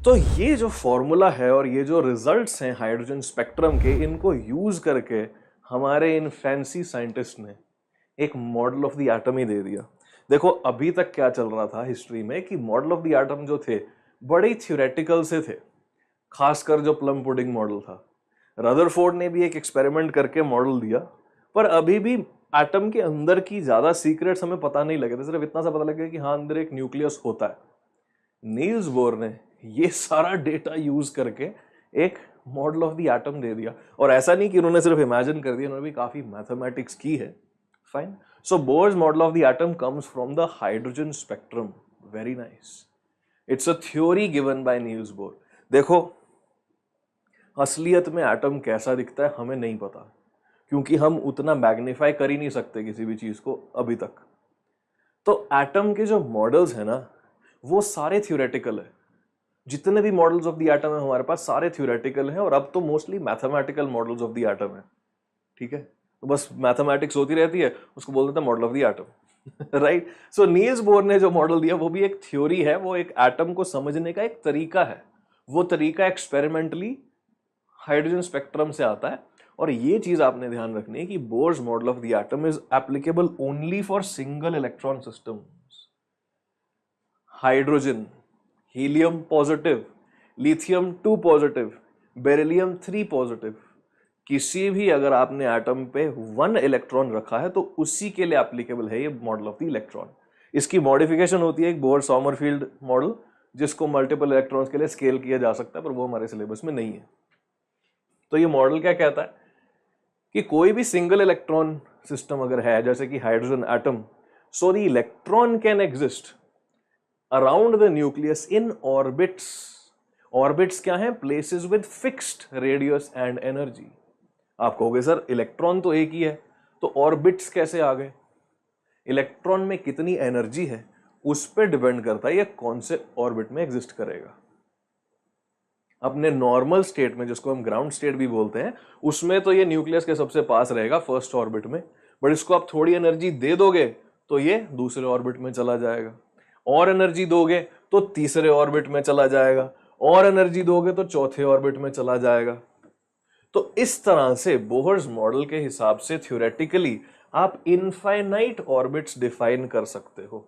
तो ये जो फॉर्मूला है और ये जो रिजल्ट्स हैं हाइड्रोजन स्पेक्ट्रम के, इनको यूज करके हमारे इन फैंसी साइंटिस्ट ने एक मॉडल ऑफ द एटम ही दे दिया। देखो अभी तक क्या चल रहा था हिस्ट्री में कि मॉडल ऑफ द एटम जो थे बड़े ही थ्योरेटिकल से थे, खासकर जो प्लम पुडिंग मॉडल था। रदरफोर्ड ने भी एक एक्सपेरिमेंट करके मॉडल दिया, पर अभी भी एटम के अंदर की ज्यादा सीक्रेट्स हमें पता नहीं लगे थे। सिर्फ इतना सा पता लगे कि हाँ अंदर एक न्यूक्लियस होता है। नील्स बोर ने ये सारा डेटा यूज करके एक मॉडल ऑफ द एटम दे दिया। और ऐसा नहीं कि उन्होंने सिर्फ इमेजिन कर दिया, उन्होंने भी काफी मैथमेटिक्स की है। Fine. So Bohr's model of the atom comes from the hydrogen spectrum. Very nice. It's a theory given by Niels Bohr. देखो असलियत में एटम कैसा दिखता है हमें नहीं पता, क्योंकि हम उतना मैग्नीफाई कर ही नहीं सकते किसी भी चीज को अभी तक। तो एटम के जो मॉडल्स है ना वो सारे थ्योरेटिकल है। जितने भी मॉडल्स ऑफ द एटम है हमारे पास सारे थ्योरेटिकल हैं, और अब तो mostly mathematical models of the atom है। ठीक है, तो बस मैथमेटिक्स होती रहती है, उसको बोल देते हैं model of the atom. Right. So Niels Bohr ने जो मॉडल दिया वो भी एक थ्योरी है, वो एक एटम को समझने का एक तरीका है। वो तरीका एक्सपेरिमेंटली हाइड्रोजन स्पेक्ट्रम से आता है। और ये चीज आपने ध्यान रखनी है कि Bohr's model of the atom is applicable only for single electron systems. Hydrogen, helium positive, lithium 2 positive, beryllium 3 positive, किसी भी अगर आपने एटम पे 1 इलेक्ट्रॉन रखा है तो उसी के लिए एप्लीकेबल है ये मॉडल ऑफ द इलेक्ट्रॉन। इसकी मॉडिफिकेशन होती है एक बोर सॉमरफील्ड मॉडल, जिसको मल्टीपल इलेक्ट्रॉन्स के लिए स्केल किया जा सकता है, पर वो हमारे सिलेबस में नहीं है। तो ये मॉडल क्या कहता है कि कोई भी सिंगल इलेक्ट्रॉन सिस्टम अगर है, जैसे कि hydrogen atom, so the electron can exist around the nucleus in orbits. Orbits क्या है? Places with fixed radius and energy. आप कहोगे सर इलेक्ट्रॉन तो एक ही है, तो ऑर्बिट्स कैसे आ गए? इलेक्ट्रॉन में कितनी एनर्जी है उस पर डिपेंड करता है ये कौन से ऑर्बिट में एग्जिस्ट करेगा। अपने नॉर्मल स्टेट में, जिसको हम ग्राउंड स्टेट भी बोलते हैं, उसमें तो ये न्यूक्लियस के सबसे पास रहेगा फर्स्ट ऑर्बिट में, बट इसको आप थोड़ी एनर्जी दे दोगे तो ये दूसरे ऑर्बिट में चला जाएगा, और एनर्जी दोगे तो तीसरे ऑर्बिट में चला जाएगा, और एनर्जी दोगे तो चौथे ऑर्बिट में चला जाएगा। तो इस तरह से बोहर्स मॉडल के हिसाब से थ्योरेटिकली आप इनफाइनाइट ऑर्बिट्स डिफाइन कर सकते हो।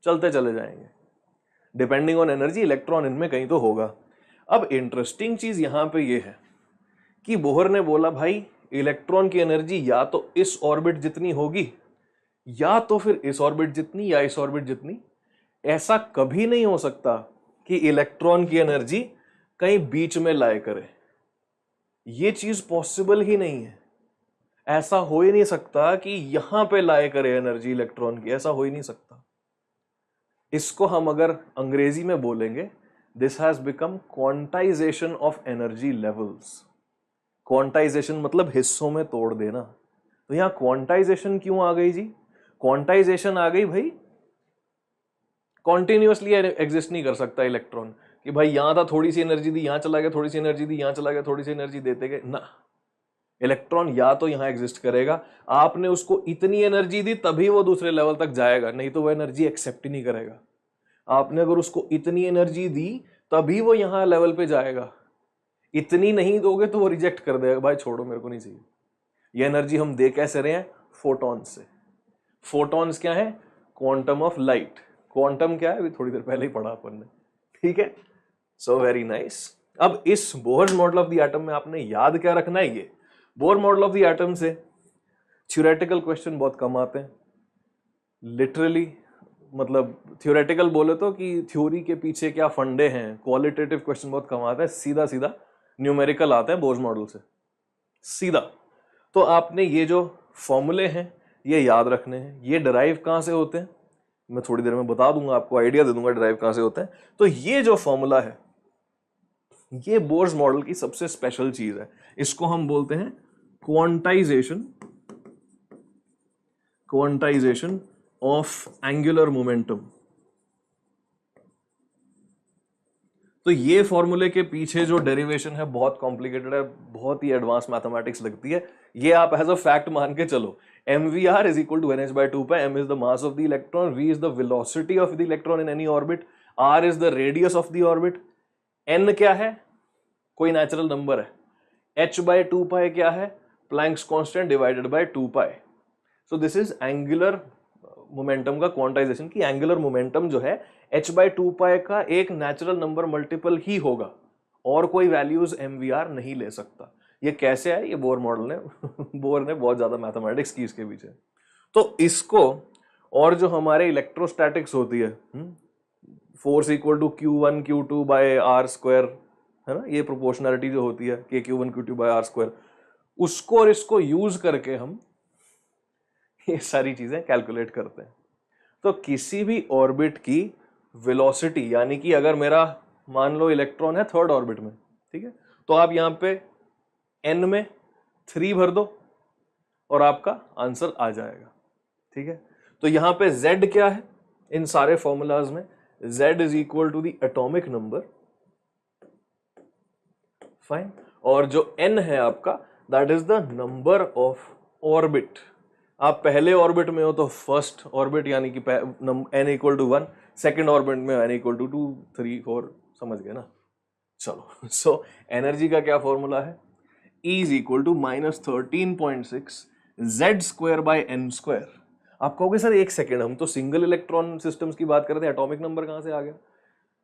चलते चले जाएंगे, डिपेंडिंग ऑन एनर्जी इलेक्ट्रॉन इनमें कहीं तो होगा। अब इंटरेस्टिंग चीज यहां पे ये है कि बोहर ने बोला भाई इलेक्ट्रॉन की एनर्जी या तो इस ऑर्बिट जितनी होगी, या तो फिर इस ऑर्बिट जितनी, या इस ऑर्बिट जितनी। ऐसा कभी नहीं हो सकता कि इलेक्ट्रॉन की एनर्जी कहीं बीच में लाए करे। ये चीज पॉसिबल ही नहीं है। ऐसा हो ही नहीं सकता कि यहां पे लाए करे एनर्जी इलेक्ट्रॉन की, ऐसा हो ही नहीं सकता। इसको हम अगर अंग्रेजी में बोलेंगे, this has become quantization of energy levels. Quantization मतलब हिस्सों में तोड़ देना। तो यहां क्वांटाइजेशन क्यों आ गई जी? क्वांटाइजेशन आ गई भाई, कॉन्टिन्यूअसली एग्जिस्ट नहीं कर सकता इलेक्ट्रॉन कि भाई यहां था थोड़ी सी एनर्जी दी, यहां चला गया, थोड़ी सी एनर्जी दी, यहां चला गया, थोड़ी सी एनर्जी देते गए ना। इलेक्ट्रॉन या तो यहां एग्जिस्ट करेगा, आपने उसको इतनी एनर्जी दी तभी वो दूसरे लेवल तक जाएगा, नहीं तो वो एनर्जी एक्सेप्ट ही नहीं करेगा। आपने अगर उसको इतनी एनर्जी दी तभी वो यहां लेवल पे जाएगा, इतनी नहीं दोगे तो वो रिजेक्ट कर देगा, भाई छोड़ो मेरे को नहीं चाहिए। ये एनर्जी हम दे कैसे रहे हैं? फोटॉन्स से। फोटॉन्स क्या है? Quantum of light. क्वांटम क्या है? अभी थोड़ी देर पहले ही पढ़ा अपन ने। ठीक है, सो वेरी नाइस। अब इस Bohr model of the atom में आपने याद क्या रखना है? ये Bohr model of the atom से थ्योरेटिकल क्वेश्चन बहुत कम आते हैं। लिटरली मतलब थ्योरेटिकल बोले तो कि थ्योरी के पीछे क्या फंडे हैं, क्वालिटेटिव क्वेश्चन बहुत कम आते हैं। सीधा सीधा न्यूमेरिकल आते हैं बोहर मॉडल से सीधा। तो आपने ये जो फॉर्मूले हैं ये याद रखने हैं। ये डिराइव कहां से होते हैं मैं थोड़ी देर में बता दूंगा, आपको आइडिया दे दूंगा डिराइव कहां से होते हैं। तो ये जो फॉर्मूला है ये बोर्स मॉडल की सबसे स्पेशल चीज है। इसको हम बोलते हैं क्वांटाइजेशन ऑफ एंगुलर मोमेंटम। तो ये फॉर्मूले के पीछे जो डेरिवेशन है बहुत कॉम्प्लिकेटेड है, बहुत ही एडवांस मैथमेटिक्स लगती है। ये आप एज अ फैक्ट मान के चलो, mvr is equal to nh by 2 pi। m is the mass of the electron, v is the velocity of the electron in any orbit, r is the radius of the orbit, n क्या है, कोई natural number है, h bye 2 पाई क्या है, Planck's constant divided by 2 pi. So this is angular momentum का quantization, की angular momentum जो है h बाय 2 पाई का एक नेचुरल नंबर मल्टीपल ही होगा और कोई वैल्यूज mvr नहीं ले सकता। ये कैसे है, ये बोर मॉडल ने बोर ने बहुत ज्यादा मैथमेटिक्स की इसके पीछे। तो इसको और जो हमारे इलेक्ट्रोस्टैटिक्स होती है, force equal to Q1 Q2 by r square, है ना, ये प्रोपोर्शनैलिटी जो होती है K Q1 Q2 by r square, उसको और इसको यूज करके हम ये सारी चीजें कैलकुलेट करते हैं। तो किसी भी ऑर्बिट की वेलोसिटी, यानी कि अगर मेरा मान लो इलेक्ट्रॉन है थर्ड ऑर्बिट में, ठीक है, तो आप यहां पे n में 3 भर दो और आपका आंसर आ जाएगा। ठीक है, तो यहां पे z क्या है इन सारे फॉर्मूलाज में, z is equal to the atomic number, fine, और जो n है आपका that is the number of orbit. आप पहले ऑर्बिट में हो तो फर्स्ट ऑर्बिट यानी कि n equal to 1, second orbit में n इक्वल टू 2 3 4, समझ गए ना। चलो, सो एनर्जी का क्या फॉर्मूला है, E is equal to -13.6 z square by n square. आप कहोगे सर एक सेकेंड, हम तो सिंगल इलेक्ट्रॉन सिस्टम्स की बात कर रहे थे, एटॉमिक नंबर कहां से आ गया।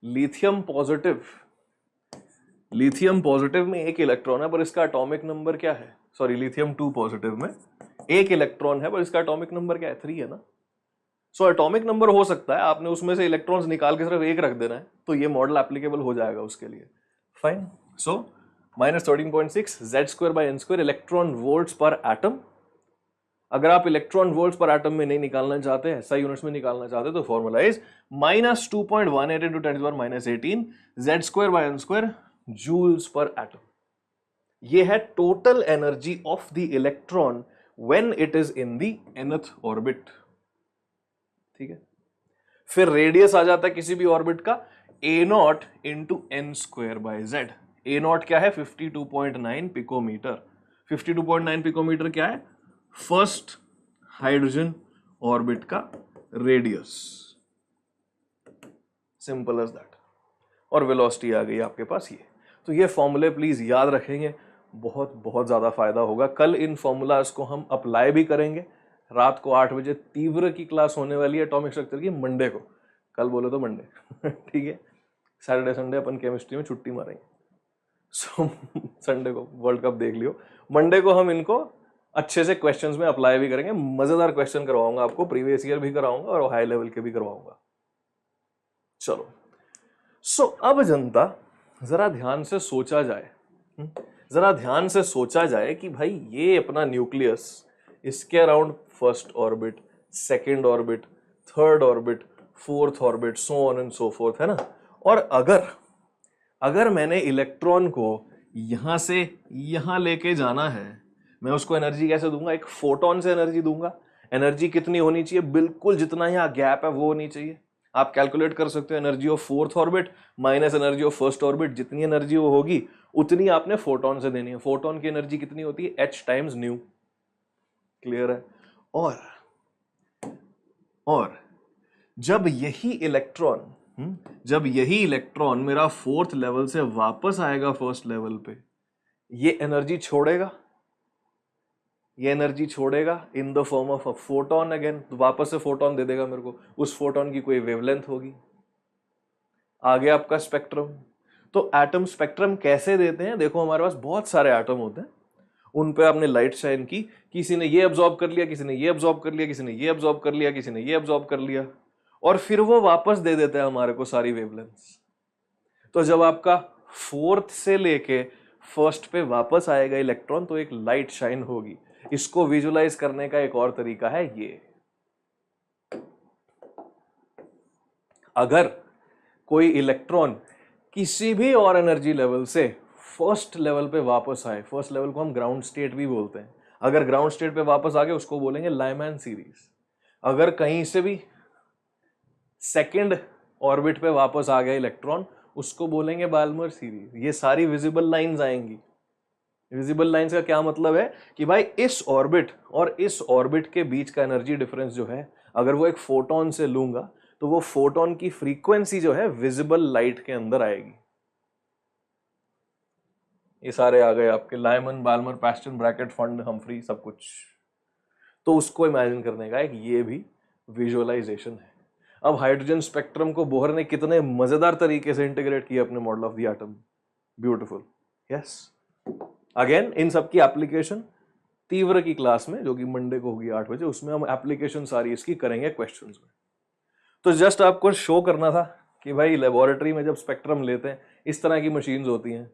लिथियम पॉजिटिव में एक इलेक्ट्रॉन है पर इसका एटॉमिक नंबर क्या है, सॉरी लिथियम 2 पॉजिटिव में एक इलेक्ट्रॉन है पर इसका एटॉमिक नंबर क्या है, 3 है ना। सो एटॉमिक नंबर हो सकता है, आपने उसमें से इलेक्ट्रॉन्स निकाल के सिर्फ एक रख देना है तो ये मॉडल एप्लीकेबल हो जाएगा उसके लिए, fine. So -13.6 z square by n square electron volts पर एटम। अगर आप इलेक्ट्रॉन वोल्ट्स पर एटम में नहीं निकालना चाहते हैं, SI यूनिट्स में निकालना चाहते हैं, तो formula is -2.18 into 10⁻18 z square by n square joules per atom. ये है total energy of the electron when it is in the nth orbit. ठीक है, फिर रेडियस आ जाता है किसी भी ऑर्बिट का a0 into n square by z। a0 क्या है, 52.9 पिकोमीटर। 52.9 पिकोमीटर क्या है, फर्स्ट हाइड्रोजन ऑर्बिट का रेडियस, सिंपल एज दैट। और वेलोसिटी आ गई आपके पास ये। तो ये फॉर्मूले प्लीज याद रखेंगे, बहुत बहुत ज्यादा फायदा होगा। कल इन फॉर्मूलाज को हम अप्लाई भी करेंगे। रात को 8 बजे तीव्र की क्लास होने वाली है एटॉमिक स्ट्रक्चर की, मंडे को, कल बोले तो मंडे ठीक है, सैटरडे संडे अपन केमिस्ट्री में छुट्टी मारेंगे। सो संडे को वर्ल्ड कप देख लियो, मंडे को हम इनको अच्छे से क्वेश्चंस में अप्लाई भी करेंगे। मजेदार क्वेश्चन करवाऊंगा आपको, प्रीवियस ईयर भी कराऊंगा और हाई लेवल के भी करवाऊंगा। चलो, सो अब जनता जरा ध्यान से सोचा जाए, जरा ध्यान से सोचा जाए कि भाई ये अपना न्यूक्लियस, इसके around first orbit, second orbit, third orbit, fourth orbit, so on and so fourth, है ना। और अगर मैंने इलेक्ट्रॉन को यहां से यहां लेके जाना है, मैं उसको एनर्जी कैसे दूंगा, एक फोटोन से एनर्जी दूंगा। एनर्जी कितनी होनी चाहिए, बिल्कुल जितना यहाँ गैप है वो होनी चाहिए। आप कैलकुलेट कर सकते हो energy of fourth orbit minus energy of first orbit, जितनी एनर्जी वो होगी उतनी आपने फोटोन से देनी है। फोटोन की एनर्जी कितनी होती है, h टाइम्स न्यू, क्लियर है। और जब यही इलेक्ट्रॉन मेरा फोर्थ लेवल से वापस आएगा फर्स्ट लेवल पे, ये एनर्जी छोड़ेगा in the form of a photon again, वापस से फोटोन दे देगा मेरे को। उस फोटोन की कोई वेवलेंथ होगी। आगे आपका स्पेक्ट्रम। तो एटम स्पेक्ट्रम कैसे देते हैं, देखो हमारे पास बहुत सारे एटम होते हैं, उन पे आपने लाइट शाइन की, किसी ने ये अब्सॉर्ब कर लिया, किसी ने ये अब्सॉर्ब कर लिया, किसी ने ये अब्सॉर्ब कर लिया, किसी ने ये अब्सॉर्ब कर लिया, और फिर वो वापस दे देते हैं हमारे को सारी वेवलेंथ्स। तो जब आपका फोर्थ से लेके फर्स्ट पे वापस आएगा इलेक्ट्रॉन तो एक लाइट शाइन होगी। इसको विजुलाइज करने का एक और तरीका है ये, अगर कोई इलेक्ट्रॉन किसी भी और एनर्जी लेवल से फर्स्ट लेवल पे वापस आए, फर्स्ट लेवल को हम ग्राउंड स्टेट भी बोलते हैं, अगर ग्राउंड स्टेट पे वापस आ गए उसको बोलेंगे लाइमैन सीरीज। अगर कहीं से भी सेकेंड ऑर्बिट पे वापस आ गया इलेक्ट्रॉन उसको बोलेंगे बाल्मर सीरीज। ये सारी विजिबल लाइंस आएंगी। विजिबल लाइंस का क्या मतलब है कि भाई इस ऑर्बिट और इस ऑर्बिट के बीच का एनर्जी डिफरेंस जो है, अगर वो एक फोटोन से लूंगा तो वो फोटोन की फ्रीक्वेंसी जो है विजिबल लाइट के अंदर आएगी। ये सारे आ गए आपके Lyman, Balmer, Paschen, Brackett, Pfund, Humphrey, सब कुछ। तो उसको इमेजिन करने का एक ये भी विजुअलाइजेशन है। अब हाइड्रोजन स्पेक्ट्रम को बोहर ने कितने मजेदार तरीके से इंटीग्रेट किया अपने model of the atom. Beautiful. Yes, again in सब की एप्लीकेशन तीव्र की क्लास में, जो कि मंडे को होगी 8 बजे, उसमें हम एप्लीकेशन सारी इसकी करेंगे क्वेश्चंस में। तो जस्ट आपको शो करना था कि भाई लेबोरेटरी में जब स्पेक्ट्रम लेते हैं इस तरह की मशीन्स होती हैं,